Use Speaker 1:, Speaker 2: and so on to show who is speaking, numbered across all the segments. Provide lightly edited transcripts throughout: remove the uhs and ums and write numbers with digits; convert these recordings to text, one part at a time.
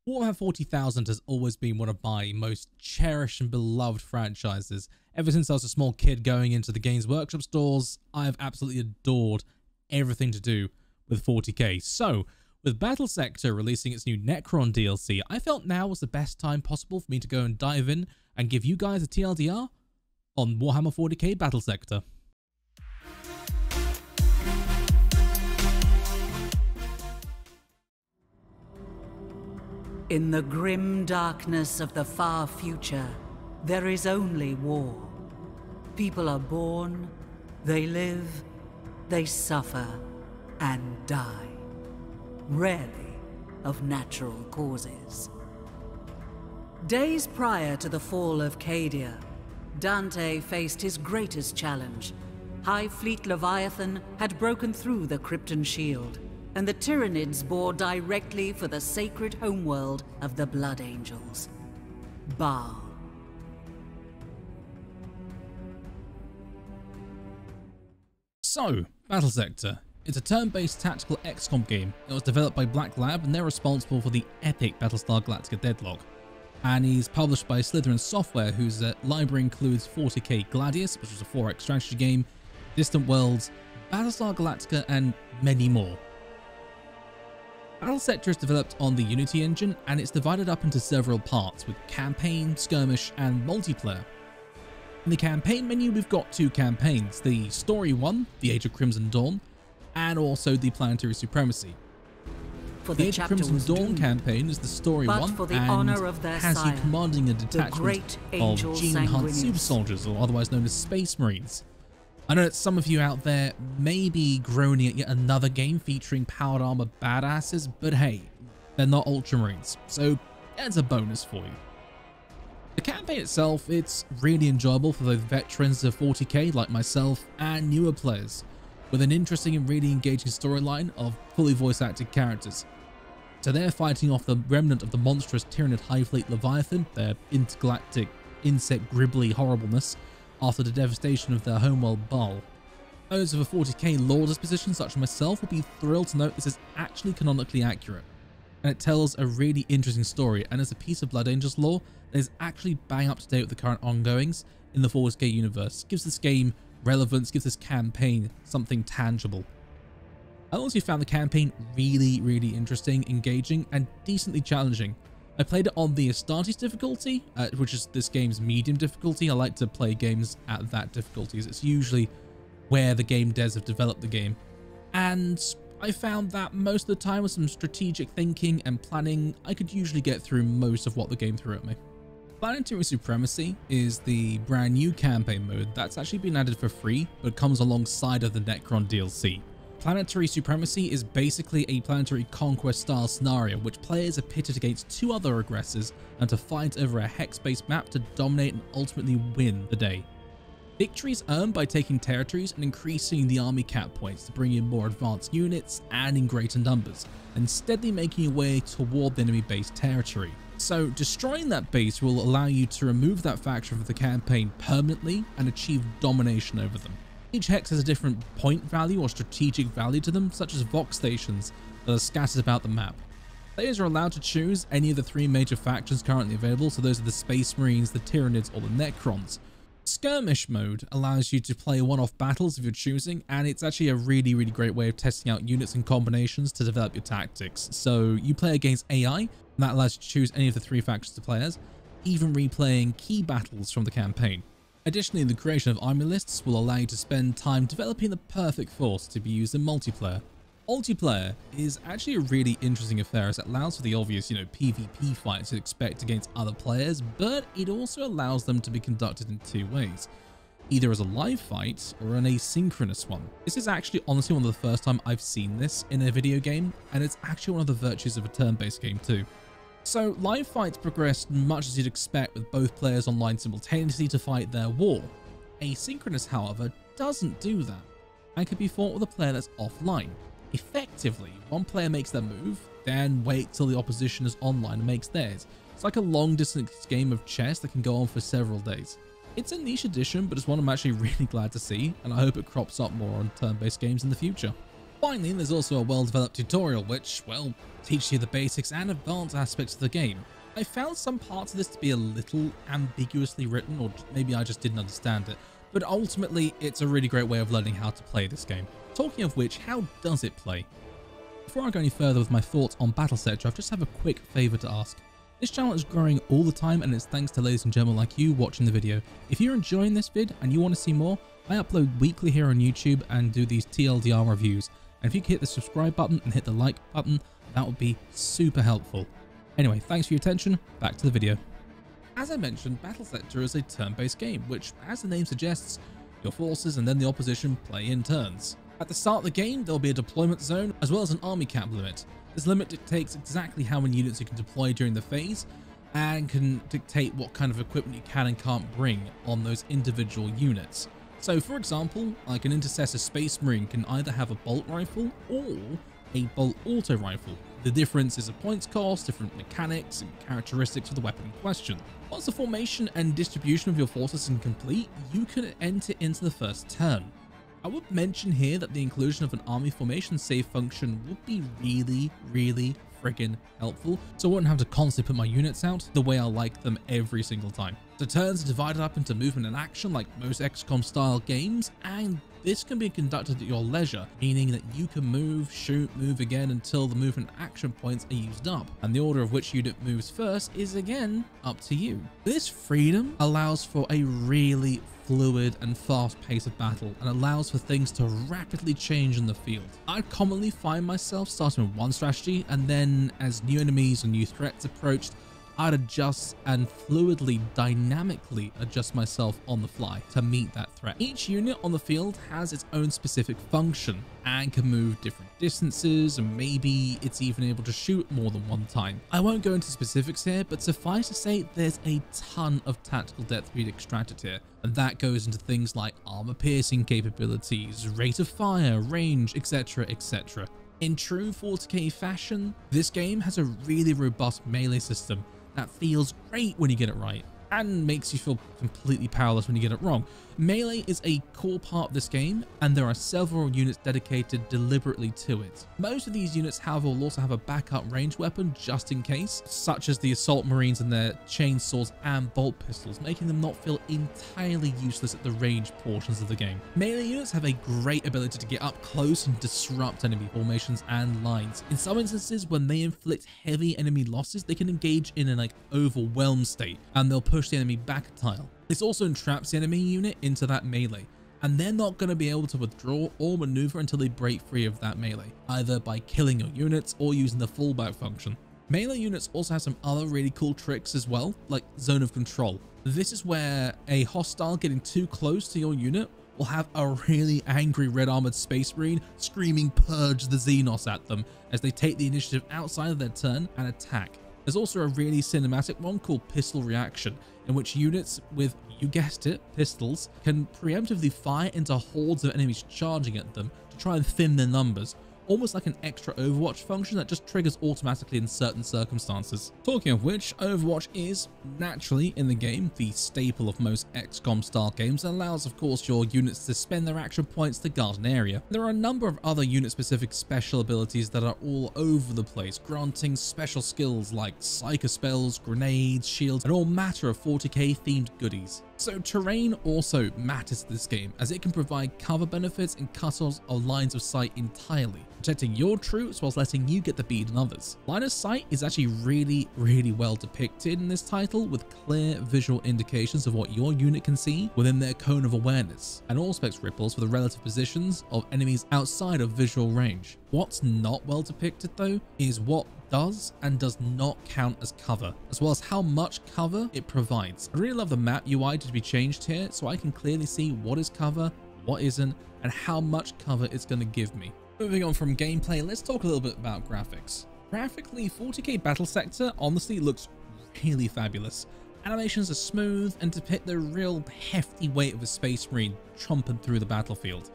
Speaker 1: Warhammer 40,000 has always been one of my most cherished and beloved franchises. Ever since I was a small kid going into the Games Workshop stores, I've absolutely adored everything to do with 40k. So, with Battlesector releasing its new Necron DLC, I felt now was the best time possible for me to go and dive in and give you guys a TLDR on Warhammer 40k Battlesector.
Speaker 2: In the grim darkness of the far future, there is only war. People are born, they live, they suffer, and die. Rarely of natural causes. Days prior to the fall of Cadia, Dante faced his greatest challenge. High Fleet Leviathan had broken through the Krypton shield, and the Tyranids bore directly for the sacred homeworld of the Blood Angels, Baal.
Speaker 1: So, Battlesector. It's a turn-based tactical XCOM game. It was developed by Black Lab, and they're responsible for the epic Battlestar Galactica Deadlock. And he's published by Slytherin Software, whose library includes 40k Gladius, which is a 4X strategy game, Distant Worlds, Battlestar Galactica, and many more. Battlesector is developed on the Unity engine, and it's divided up into several parts, with campaign, skirmish, and multiplayer. In the campaign menu, we've got two campaigns, the story one, The Age of Crimson Dawn, and also the Planetary Supremacy. The Age of Crimson Dawn campaign is the story one, and has you commanding a detachment of Gene Hunt super soldiers, or otherwise known as Space Marines. I know that some of you out there may be groaning at yet another game featuring powered armor badasses, but hey, they're not Ultramarines, so it's a bonus for you. The campaign itself, it's really enjoyable for those veterans of 40k like myself and newer players, with an interesting and really engaging storyline of fully voice acted characters. So they're fighting off the remnant of the monstrous Tyranid High Fleet Leviathan, their intergalactic insect gribbly horribleness, after the devastation of their homeworld Baal. Those of a 40k lore disposition such as myself will be thrilled to note this is actually canonically accurate, and it tells a really interesting story, and as a piece of Blood Angels lore that is actually bang up to date with the current ongoings in the 40k universe. Gives this game relevance, gives this campaign something tangible. I also found the campaign really interesting, engaging, and decently challenging. I played it on the Astartes difficulty, which is this game's medium difficulty. I like to play games at that difficulty, as it's usually where the game devs have developed the game. And I found that most of the time with some strategic thinking and planning, I could usually get through most of what the game threw at me. Planetary Supremacy is the brand new campaign mode that's actually been added for free, but comes alongside of the Necron DLC. Planetary Supremacy is basically a planetary conquest style scenario which players are pitted against two other aggressors and to fight over a hex-based map to dominate and ultimately win the day. Victories earned by taking territories and increasing the army cap points to bring in more advanced units and in greater numbers, and steadily making your way toward the enemy base territory. So destroying that base will allow you to remove that faction from the campaign permanently and achieve domination over them. Each hex has a different point value or strategic value to them, such as Vox stations that are scattered about the map. Players are allowed to choose any of the three major factions currently available, so those are the Space Marines, the Tyranids, or the Necrons. Skirmish mode allows you to play one-off battles of your choosing, and it's actually a really great way of testing out units and combinations to develop your tactics. So you play against AI, and that allows you to choose any of the three factions to play as, even replaying key battles from the campaign. Additionally, the creation of army lists will allow you to spend time developing the perfect force to be used in multiplayer. Multiplayer is actually a really interesting affair as it allows for the obvious, PvP fights you'd expect against other players, but it also allows them to be conducted in two ways, either as a live fight or an asynchronous one. This is actually honestly one of the first time I've seen this in a video game, and it's actually one of the virtues of a turn-based game too. So live fights progress much as you'd expect with both players online simultaneously to fight their war. Asynchronous, however, doesn't do that and can be fought with a player that's offline. Effectively, one player makes their move, then wait till the opposition is online and makes theirs. It's like a long distance game of chess that can go on for several days. It's a niche addition, but it's one I'm actually really glad to see, and I hope it crops up more on turn-based games in the future. Finally, there's also a well-developed tutorial which, well, teaches you the basics and advanced aspects of the game. I found some parts of this to be a little ambiguously written, or maybe I just didn't understand it, but ultimately it's a really great way of learning how to play this game. Talking of which, how does it play? Before I go any further with my thoughts on Battlesector, I just have a quick favour to ask. This channel is growing all the time and it's thanks to ladies and gentlemen like you watching the video. If you're enjoying this vid and you want to see more, I upload weekly here on YouTube and do these TLDR reviews. And if you could hit the subscribe button and hit the like button, that would be super helpful. Anyway, thanks for your attention, back to the video. As I mentioned, Battlesector is a turn-based game, which, as the name suggests, your forces and then the opposition play in turns. At the start of the game, there will be a deployment zone, as well as an army cap limit. This limit dictates exactly how many units you can deploy during the phase, and can dictate what kind of equipment you can and can't bring on those individual units. So for example, like an Intercessor Space Marine can either have a bolt rifle or a bolt auto rifle. The difference is a points cost, different mechanics and characteristics of the weapon in question. Once the formation and distribution of your forces is complete, you can enter into the first turn. I would mention here that the inclusion of an army formation save function would be really friggin' helpful, so I wouldn't have to constantly put my units out the way I like them every single time. The turns are divided up into movement and action like most XCOM style games, and this can be conducted at your leisure, meaning that you can move, shoot, move again until the movement and action points are used up, and the order of which unit moves first is again up to you. This freedom allows for a really fluid and fast pace of battle and allows for things to rapidly change in the field. I'd commonly find myself starting with one strategy, and then as new enemies and new threats approached, I'd adjust and fluidly, dynamically adjust myself on the fly to meet that threat. Each unit on the field has its own specific function and can move different distances, and maybe it's even able to shoot more than one time. I won't go into specifics here, but suffice to say there's a ton of tactical depth being extracted here, and that goes into things like armor piercing capabilities, rate of fire, range, etc, etc. In true 40k fashion, this game has a really robust melee system that feels great when you get it right, and makes you feel completely powerless when you get it wrong. Melee is a core part of this game, and there are several units dedicated deliberately to it. Most of these units, however, will also have a backup range weapon just in case, such as the Assault Marines and their chainsaws and bolt pistols, making them not feel entirely useless at the range portions of the game. Melee units have a great ability to get up close and disrupt enemy formations and lines. In some instances, when they inflict heavy enemy losses, they can engage in an overwhelmed state, and they'll push the enemy back a tile. This also entraps the enemy unit into that melee, and they're not going to be able to withdraw or maneuver until they break free of that melee, either by killing your units or using the fallback function. Melee units also have some other really cool tricks as well, like Zone of Control. This is where a hostile getting too close to your unit will have a really angry red armored Space Marine screaming "Purge the Xenos" at them as they take the initiative outside of their turn and attack. There's also a really cinematic one called Pistol Reaction, in which units with, you guessed it, pistols, can preemptively fire into hordes of enemies charging at them to try and thin their numbers, almost like an extra Overwatch function that just triggers automatically in certain circumstances. Talking of which, Overwatch is naturally in the game the staple of most XCOM style games, and allows of course your units to spend their action points to guard an area. There are a number of other unit specific special abilities that are all over the place, granting special skills like psycho spells, grenades, shields, and all matter of 40k themed goodies. So terrain also matters to this game, as it can provide cover benefits and cut-offs of lines of sight entirely, protecting your troops whilst letting you get the bead on others. Line of sight is actually really well depicted in this title, with clear visual indications of what your unit can see within their cone of awareness, and Auspex ripples for the relative positions of enemies outside of visual range. What's not well depicted though is what does and does not count as cover, as well as how much cover it provides. I really love the map UI to be changed here, so I can clearly see what is cover, what isn't, and how much cover it's going to give me. Moving on from gameplay, let's talk a little bit about graphics. Graphically, 40k Battlesector honestly looks really fabulous. Animations are smooth and depict the real hefty weight of a Space Marine tromping through the battlefield.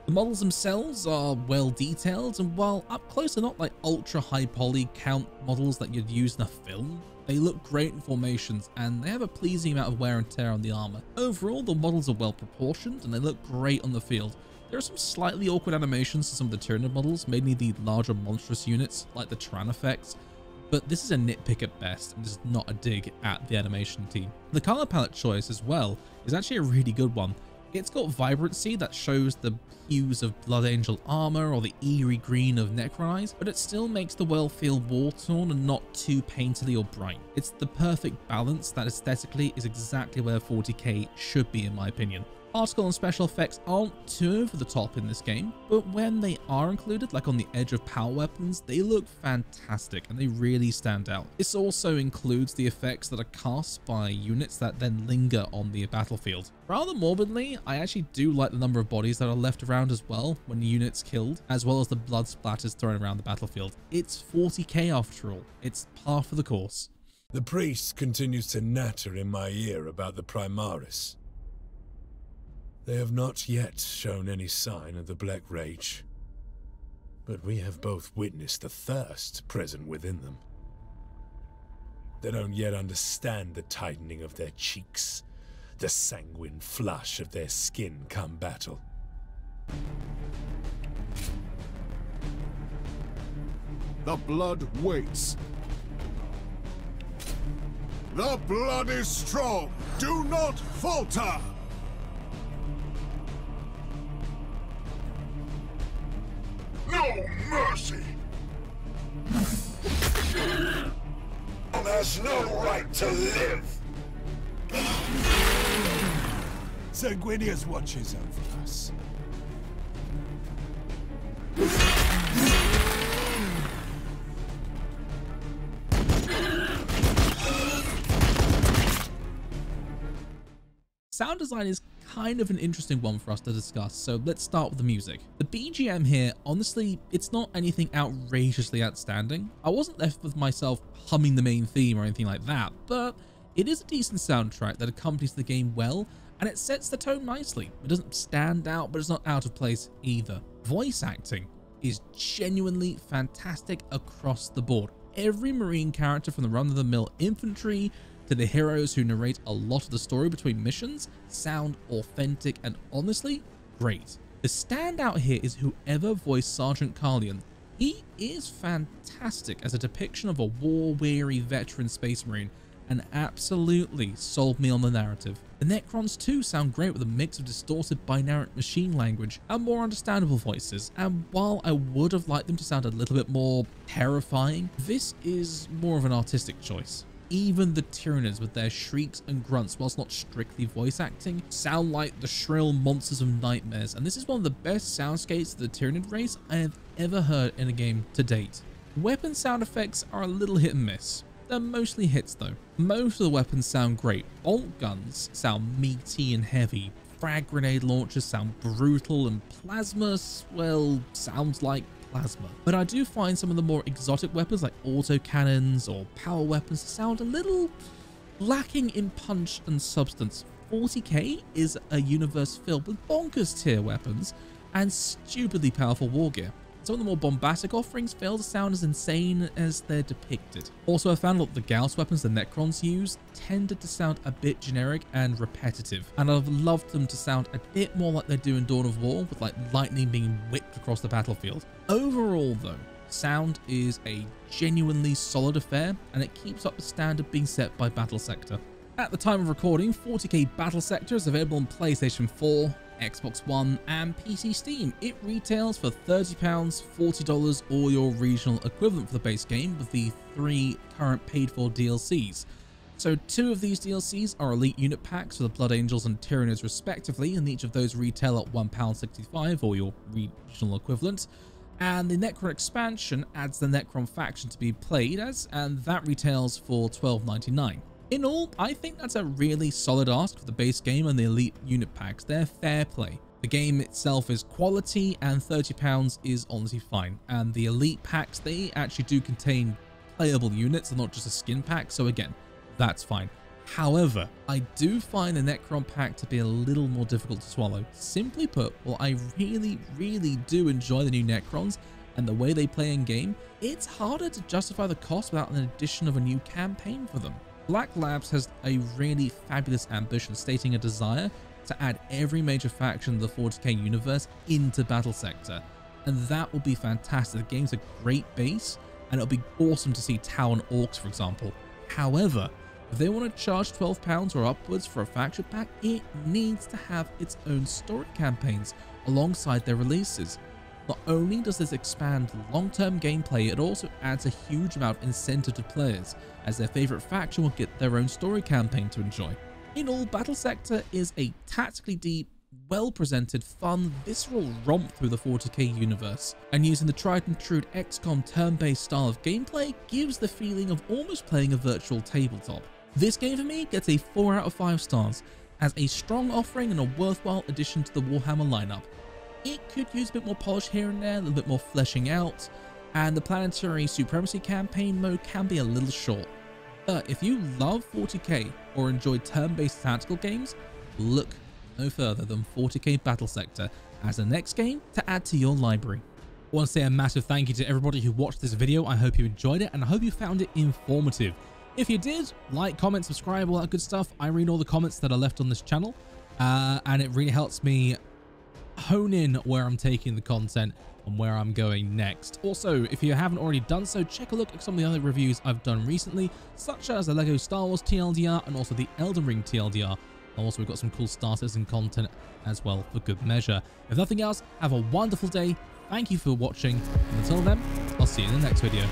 Speaker 1: The models themselves are well detailed, and while up close they're not like ultra high poly count models that you'd use in a film, they look great in formations and they have a pleasing amount of wear and tear on the armor. Overall, the models are well proportioned and they look great on the field, There are some slightly awkward animations to some of the Tyranid models, mainly the larger monstrous units like the Tyran effects, but this is a nitpick at best and is not a dig at the animation team. The color palette choice as well is actually a really good one. It's got vibrancy that shows the hues of Blood Angel armor or the eerie green of Necron eyes, but it still makes the world feel war-torn and not too painterly or bright. It's the perfect balance that aesthetically is exactly where 40k should be in my opinion. Particle and special effects aren't too over the top in this game, but when they are included, like on the edge of power weapons, they look fantastic and they really stand out. This also includes the effects that are cast by units that then linger on the battlefield. Rather morbidly, I actually do like the number of bodies that are left around as well when the unit's killed, as well as the blood splatters thrown around the battlefield. It's 40k after all, it's par for the course.
Speaker 3: The priest continues to natter in my ear about the Primaris. They have not yet shown any sign of the Black Rage, but we have both witnessed the thirst present within them. They don't yet understand the tightening of their cheeks, the sanguine flush of their skin come battle.
Speaker 4: The blood waits. The blood is strong. Do not falter. No mercy!
Speaker 3: Has no right to live! Sanguinius watches over us.
Speaker 1: Sound design is kind of an interesting one for us to discuss, so let's start with the music. The BGM here, honestly, it's not anything outrageously outstanding. I wasn't left with myself humming the main theme or anything like that, but it is a decent soundtrack that accompanies the game well, and it sets the tone nicely. It doesn't stand out, but it's not out of place either. Voice acting is genuinely fantastic across the board. Every Marine character from the run-of-the-mill infantry to the heroes who narrate a lot of the story between missions sound authentic and honestly great. The standout here is whoever voiced Sergeant Carlion. He is fantastic as a depiction of a war-weary veteran space marine and absolutely sold me on the narrative. The Necrons too sound great with a mix of distorted binary machine language and more understandable voices, and while I would have liked them to sound a little bit more terrifying, this is more of an artistic choice. Even the Tyranids with their shrieks and grunts, whilst not strictly voice acting, sound like the shrill monsters of nightmares, and this is one of the best soundscapes of the Tyranid race I have ever heard in a game to date. Weapon sound effects are a little hit and miss. They're mostly hits though. Most of the weapons sound great. Bolt guns sound meaty and heavy. Frag grenade launchers sound brutal, and plasma, well, sounds like plasma. But I do find some of the more exotic weapons like autocannons or power weapons sound a little lacking in punch and substance. 40k is a universe filled with bonkers tier weapons and stupidly powerful war gear. Some of the more bombastic offerings fail to sound as insane as they're depicted. Also, I found that the Gauss weapons the Necrons use tended to sound a bit generic and repetitive, and I've loved them to sound a bit more like they do in Dawn of War, with like lightning being whipped across the battlefield. Overall though, sound is a genuinely solid affair, and it keeps up the standard being set by Battlesector. At the time of recording, 40k Battlesector is available on PlayStation 4, Xbox One and PC Steam. It retails for £30, $40 or your regional equivalent for the base game, with the 3 current paid for DLCs. So 2 of these DLCs are elite unit packs for the Blood Angels and Tyranids respectively, and each of those retail at £1.65 or your regional equivalent. And the Necron expansion adds the Necron faction to be played as, and that retails for £12.99. In all, I think that's a really solid ask for the base game and the elite unit packs. They're fair play. The game itself is quality, and £30 is honestly fine. And the elite packs, they actually do contain playable units and not just a skin pack, so again, that's fine. However, I do find the Necron pack to be a little more difficult to swallow. Simply put, while I really do enjoy the new Necrons and the way they play in game, it's harder to justify the cost without an addition of a new campaign for them. Black Labs has a really fabulous ambition, stating a desire to add every major faction of the 40k universe into Battlesector, and that will be fantastic. The game's a great base, and it'll be awesome to see Tau and Orcs, for example. However, if they want to charge £12 or upwards for a faction pack, it needs to have its own story campaigns alongside their releases. Not only does this expand long-term gameplay, it also adds a huge amount of incentive to players, as their favourite faction will get their own story campaign to enjoy. In all, Battlesector is a tactically deep, well-presented, fun, visceral romp through the 40k universe, and using the tried and true XCOM turn-based style of gameplay gives the feeling of almost playing a virtual tabletop. This game for me gets a 4 out of 5 stars, as a strong offering and a worthwhile addition to the Warhammer lineup. It could use a bit more polish here and there, a little bit more fleshing out, and the Planetary Supremacy campaign mode can be a little short. But if you love 40k or enjoy turn-based tactical games, look no further than 40k Battlesector as the next game to add to your library. I want to say a massive thank you to everybody who watched this video. I hope you enjoyed it and I hope you found it informative. If you did, like, comment, subscribe, all that good stuff. I read all the comments that are left on this channel, and it really helps me hone in where I'm taking the content and where I'm going next. Also, if you haven't already done so, check a look at some of the other reviews I've done recently, such as the LEGO Star Wars TLDR and also the Elden Ring TLDR. Also, we've got some cool starters and content as well for good measure. If nothing else, have a wonderful day. Thank you for watching, and until then, I'll see you in the next video.